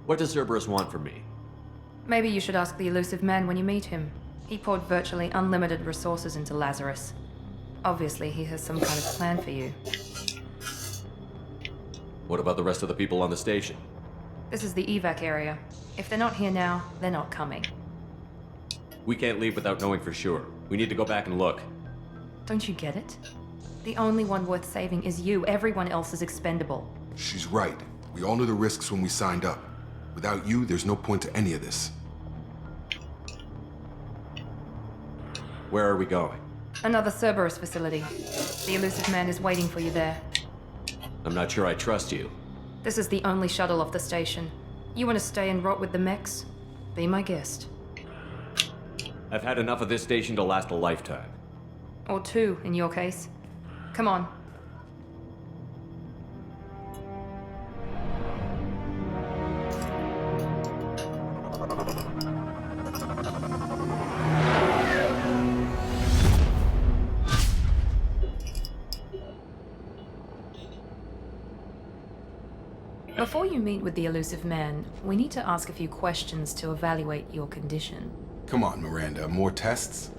What does Cerberus want from me? Maybe you should ask the elusive man when you meet him. He poured virtually unlimited resources into Lazarus. Obviously, he has some kind of plan for you. What about the rest of the people on the station? This is the evac area. If they're not here now, they're not coming. We can't leave without knowing for sure. We need to go back and look. Don't you get it? The only one worth saving is you. Everyone else is expendable. She's right. We all knew the risks when we signed up. Without you, there's no point to any of this. Where are we going? Another Cerberus facility. The elusive man is waiting for you there. I'm not sure I trust you. This is the only shuttle off the station. You want to stay and rot with the mechs? Be my guest. I've had enough of this station to last a lifetime. Or 2, in your case. Come on. Before you meet with the elusive man, we need to ask a few questions to evaluate your condition. Come on, Miranda, more tests?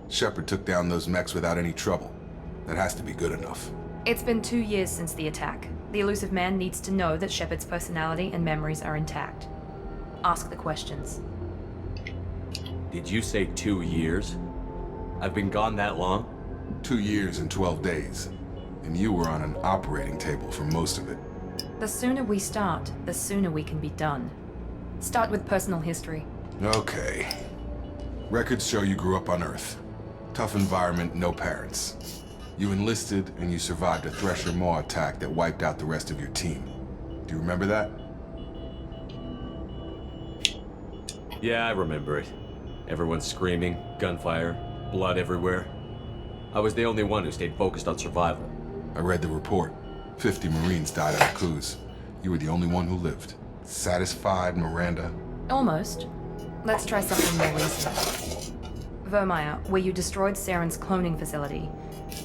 Shepard took down those mechs without any trouble. That has to be good enough. It's been 2 years since the attack. The elusive man needs to know that Shepard's personality and memories are intact. Ask the questions. Did you say 2 years? I've been gone that long? 2 years and 12 days. And you were on an operating table for most of it. The sooner we start, the sooner we can be done. Start with personal history. Okay. Records show you grew up on Earth. Tough environment, no parents. You enlisted and you survived a Thresher Maw attack that wiped out the rest of your team. Do you remember that? Yeah, I remember it. Everyone screaming, gunfire, blood everywhere. I was the only one who stayed focused on survival. I read the report. 50 Marines died on a cruise. You were the only one who lived. Satisfied, Miranda? Almost. Let's try something more recent. Vermeer, where you destroyed Saren's cloning facility.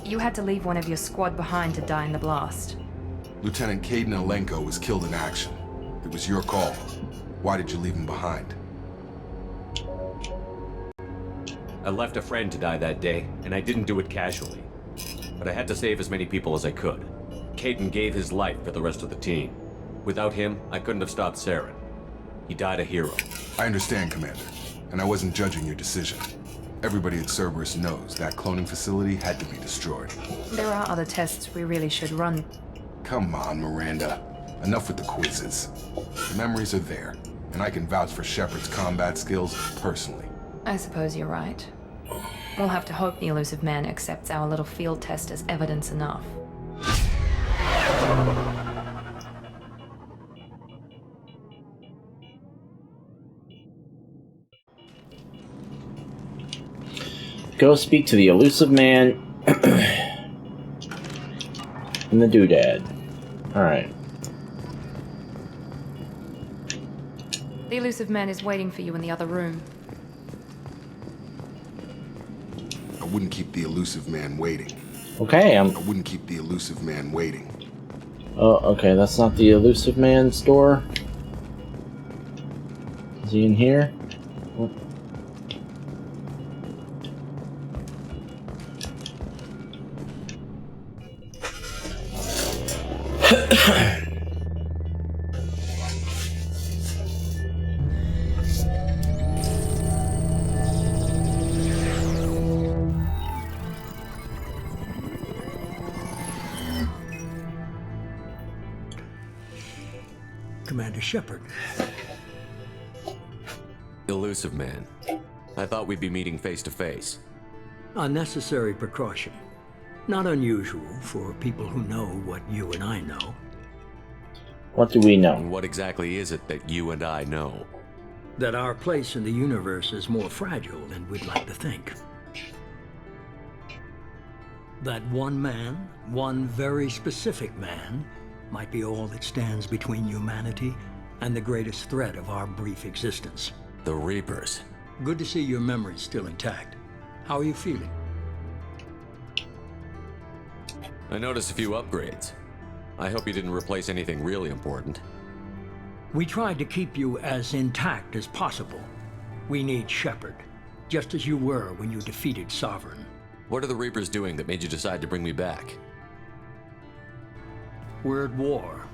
You had to leave one of your squad behind to die in the blast. Lieutenant Caden Alenko was killed in action. It was your call. Why did you leave him behind? I left a friend to die that day, and I didn't do it casually. But I had to save as many people as I could. Caden gave his life for the rest of the team. Without him, I couldn't have stopped Saren. He died a hero. I understand, Commander, and I wasn't judging your decision. Everybody at Cerberus knows that cloning facility had to be destroyed. There are other tests we really should run. Come on, Miranda. Enough with the quizzes. The memories are there, and I can vouch for Shepard's combat skills personally. I suppose you're right. We'll have to hope the elusive man accepts our little field test as evidence enough. Go speak to the elusive man and the doodad. Alright. The elusive man is waiting for you in the other room. I wouldn't keep the elusive man waiting. Okay, I wouldn't keep the elusive man waiting. Oh, okay, that's not the elusive man's door. Is he in here? Oh. Commander Shepard. Elusive man. I thought we'd be meeting face to face. A necessary precaution. Not unusual for people who know what you and I know. What do we know? And what exactly is it that you and I know? That our place in the universe is more fragile than we'd like to think. That one man, one very specific man, might be all that stands between humanity and the greatest threat of our brief existence. The Reapers. Good to see your memory's still intact. How are you feeling? I noticed a few upgrades. I hope you didn't replace anything really important. We tried to keep you as intact as possible. We need Shepard, just as you were when you defeated Sovereign. What are the Reapers doing that made you decide to bring me back? We're at war.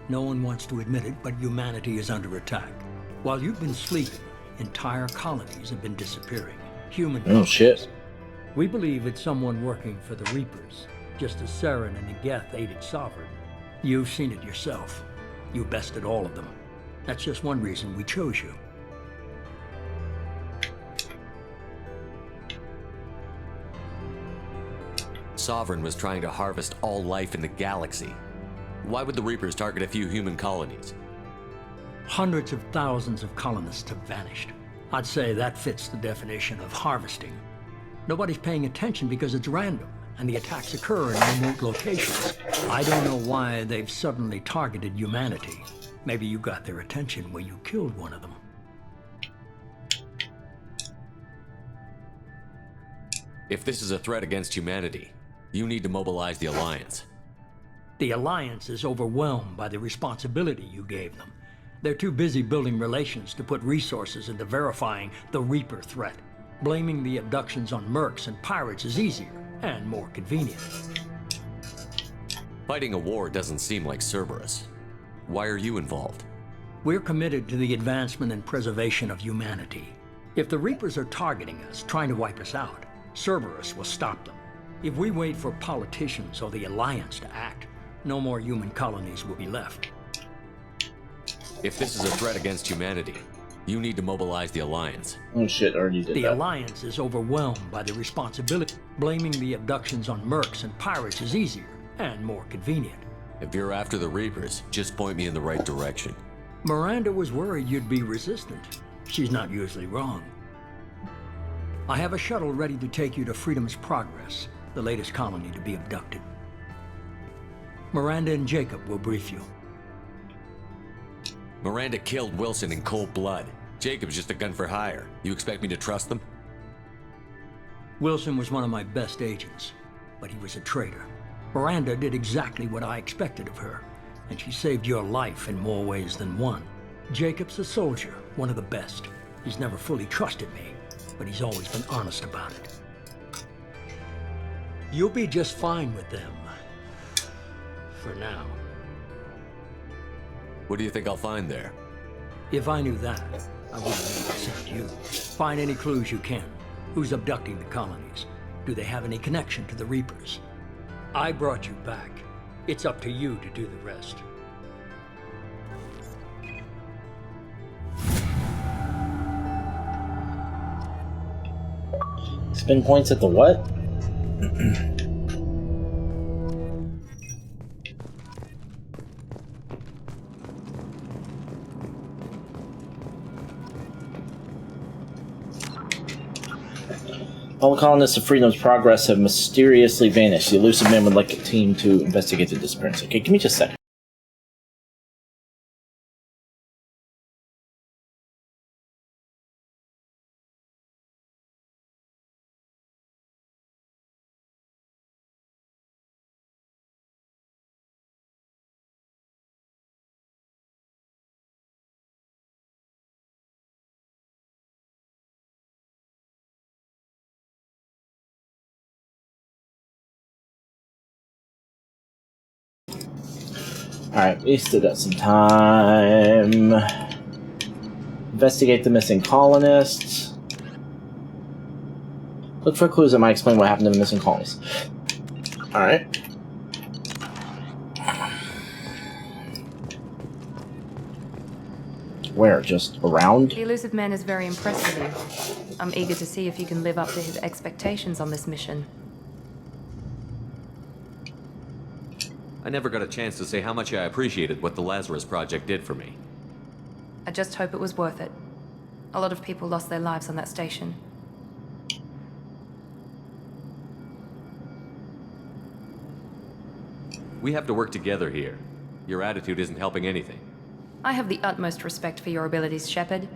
No one wants to admit it, but humanity is under attack. While you've been sleeping, entire colonies have been disappearing. Human colonies. Oh, shit. We believe it's someone working for the Reapers, just as Saren and Negeth aided Sovereign. You've seen it yourself. You bested all of them. That's just one reason we chose you. Sovereign was trying to harvest all life in the galaxy. Why would the Reapers target a few human colonies? Hundreds of thousands of colonists have vanished. I'd say that fits the definition of harvesting. Nobody's paying attention because it's random, and the attacks occur in remote locations. I don't know why they've suddenly targeted humanity. Maybe you got their attention when you killed one of them. If this is a threat against humanity, you need to mobilize the Alliance. The Alliance is overwhelmed by the responsibility you gave them. They're too busy building relations to put resources into verifying the Reaper threat. Blaming the abductions on mercs and pirates is easier and more convenient. Fighting a war doesn't seem like Cerberus. Why are you involved? We're committed to the advancement and preservation of humanity. If the Reapers are targeting us, trying to wipe us out, Cerberus will stop them. If we wait for politicians or the Alliance to act, no more human colonies will be left. If this is a threat against humanity, you need to mobilize the Alliance. Oh shit, already did The that. Alliance is overwhelmed by the responsibility. Blaming the abductions on mercs and pirates is easier and more convenient. If you're after the Reapers, just point me in the right direction. Miranda was worried you'd be resistant. She's not usually wrong. I have a shuttle ready to take you to Freedom's Progress, the latest colony to be abducted. Miranda and Jacob will brief you. Miranda killed Wilson in cold blood. Jacob's just a gun for hire. You expect me to trust them? Wilson was one of my best agents, but he was a traitor. Miranda did exactly what I expected of her, and she saved your life in more ways than one. Jacob's a soldier, one of the best. He's never fully trusted me, but he's always been honest about it. You'll be just fine with them. For now. What do you think I'll find there? If I knew that, I wouldn't have sent you. Find any clues you can. Who's abducting the colonies? Do they have any connection to the Reapers? I brought you back. It's up to you to do the rest. Spin points at the what? All the colonists of Freedom's Progress have mysteriously vanished. The elusive man would like a team to investigate the disappearance. Okay, give me just a second. Alright, we still got some time. Investigate the missing colonists. Look for clues that might explain what happened to the missing colonies. Alright. Where? Just around? The elusive man is very impressed with you. I'm eager to see if you can live up to his expectations on this mission. I never got a chance to say how much I appreciated what the Lazarus Project did for me. I just hope it was worth it. A lot of people lost their lives on that station. We have to work together here. Your attitude isn't helping anything. I have the utmost respect for your abilities, Shepard.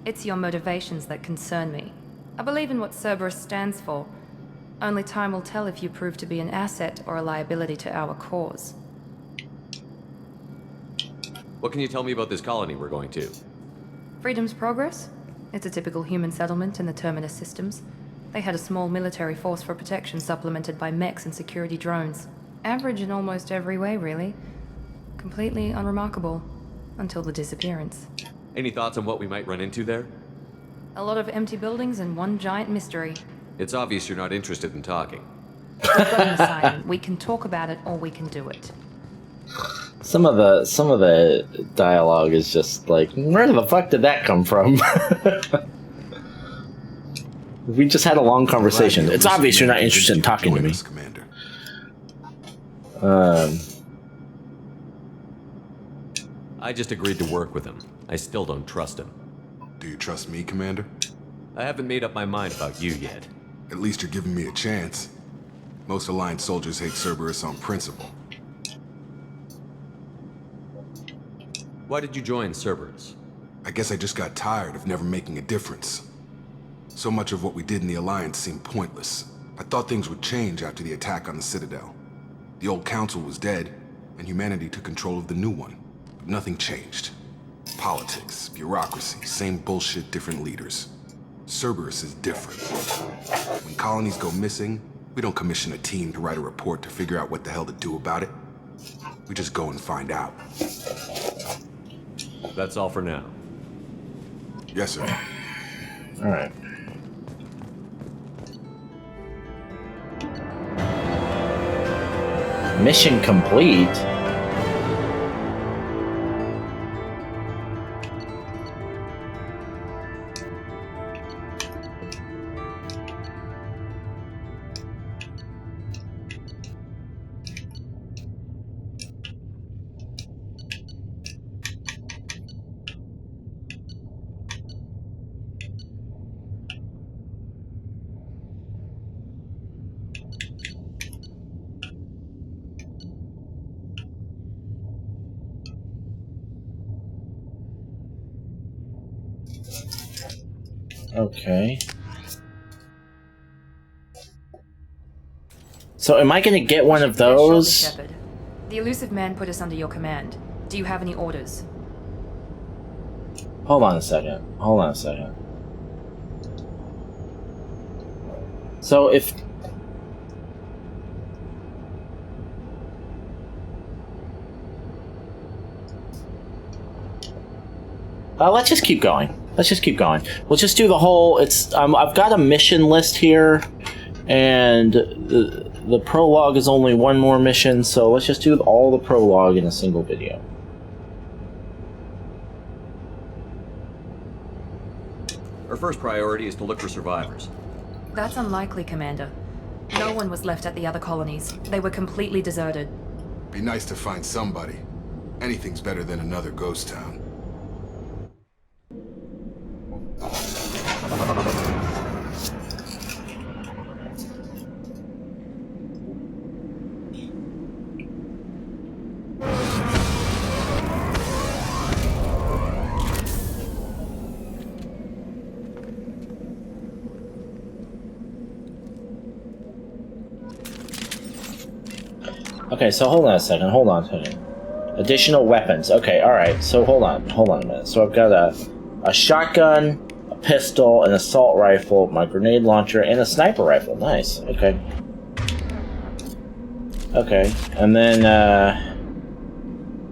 It's your motivations that concern me. I believe in what Cerberus stands for. Only time will tell if you prove to be an asset or a liability to our cause. What can you tell me about this colony we're going to? Freedom's Progress? It's a typical human settlement in the Terminus systems. They had a small military force for protection supplemented by mechs and security drones. Average in almost every way, really. Completely unremarkable. Until the disappearance. Any thoughts on what we might run into there? A lot of empty buildings and one giant mystery. It's obvious you're not interested in talking. We've got an assignment. We can talk about it or we can do it. Some of the dialogue is just like, where the fuck did that come from? We just had a long conversation. It's obvious you're not interested in talking to me. Commander. I just agreed to work with him. I still don't trust him. Do you trust me, Commander? I haven't made up my mind about you yet. At least you're giving me a chance. Most Alliance soldiers hate Cerberus on principle. Why did you join Cerberus? I guess I just got tired of never making a difference. So much of what we did in the Alliance seemed pointless. I thought things would change after the attack on the Citadel. The old council was dead, and humanity took control of the new one. But nothing changed. Politics, bureaucracy, same bullshit, different leaders. Cerberus is different. When colonies go missing, we don't commission a team to write a report to figure out what the hell to do about it. We just go and find out. That's all for now. Yes, sir. All right. Mission complete. Okay. So am I going to get one of those? Shepard. The elusive man put us under your command. Do you have any orders? Hold on a second. Hold on a second. So if... let's just keep going. Let's just keep going. We'll just do the whole... I've got a mission list here, and the prologue is only one more mission, so let's just do all the prologue in a single video. Our first priority is to look for survivors. That's unlikely, Commander. No one was left at the other colonies. They were completely deserted. Be nice to find somebody. Anything's better than another ghost town. Okay, so hold on a second. Hold on a second. Additional weapons. Okay, alright. So hold on a minute. So I've got a shotgun, a pistol, an assault rifle, my grenade launcher, and a sniper rifle. Nice. Okay. Okay. And then,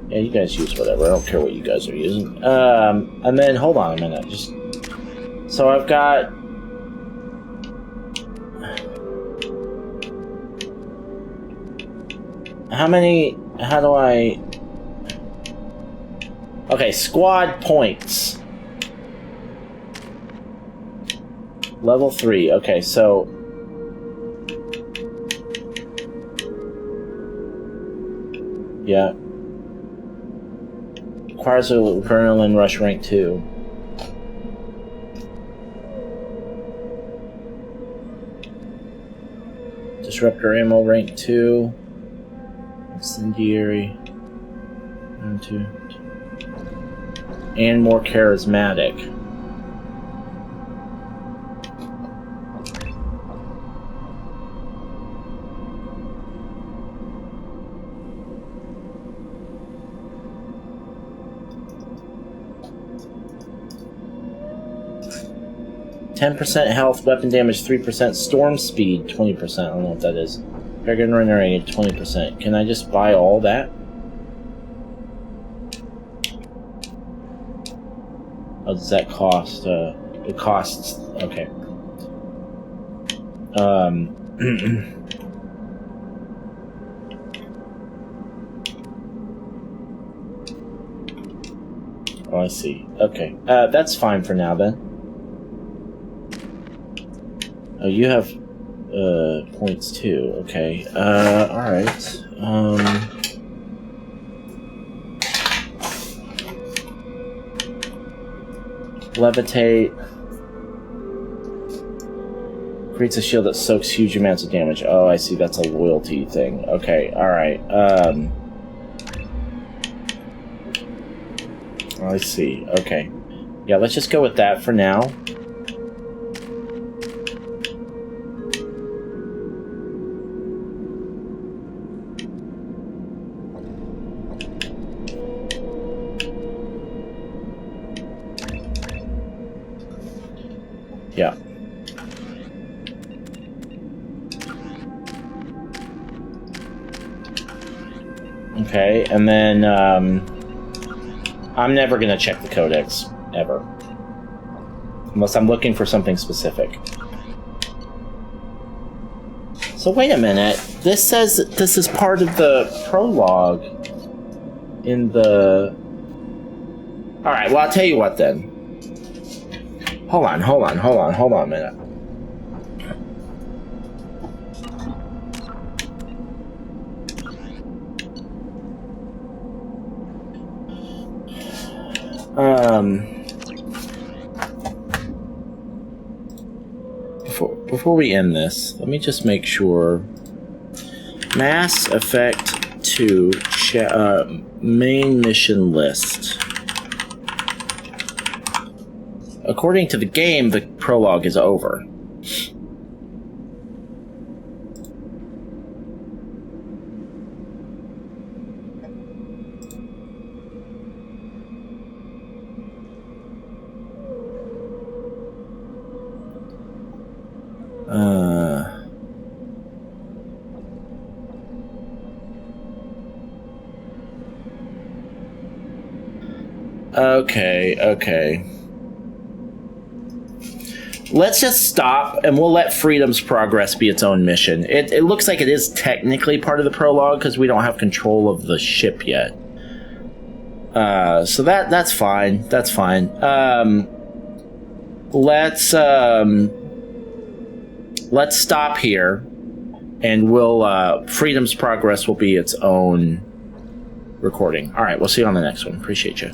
yeah, you guys use whatever. I don't care what you guys are using. And then, hold on a minute. So I've got... how do I... Okay, squad points. Level 3. Okay, so... Yeah. Requires a adrenaline rush rank 2. Disruptor ammo rank 2. Incendiary. 2. And more charismatic. %10 health, weapon damage 3%, storm speed 20%. I don't know what that is. Dragon runner rate 20%. Can I just buy all that? What does that cost? It costs. Okay. Oh, I see. Okay. That's fine for now then. Oh, you have points too. Okay. Alright. Levitate. Creates a shield that soaks huge amounts of damage. Oh, I see. That's a loyalty thing. Okay. Alright. I see. Okay. Yeah, let's just go with that for now. Yeah. Okay, and then, I'm never gonna check the codex, ever. Unless I'm looking for something specific. So wait a minute, this says that this is part of the prologue in the... Alright, well I'll tell you what then. Hold on a minute. Before we end this, let me just make sure. Mass Effect 2 main mission list. According to the game, the prologue is over. Okay. Let's just stop, and we'll let Freedom's Progress be its own mission. It looks like it is technically part of the prologue, because we don't have control of the ship yet. So that's fine. That's fine. Let's stop here, and we'll Freedom's Progress will be its own recording. All right, we'll see you on the next one. Appreciate you.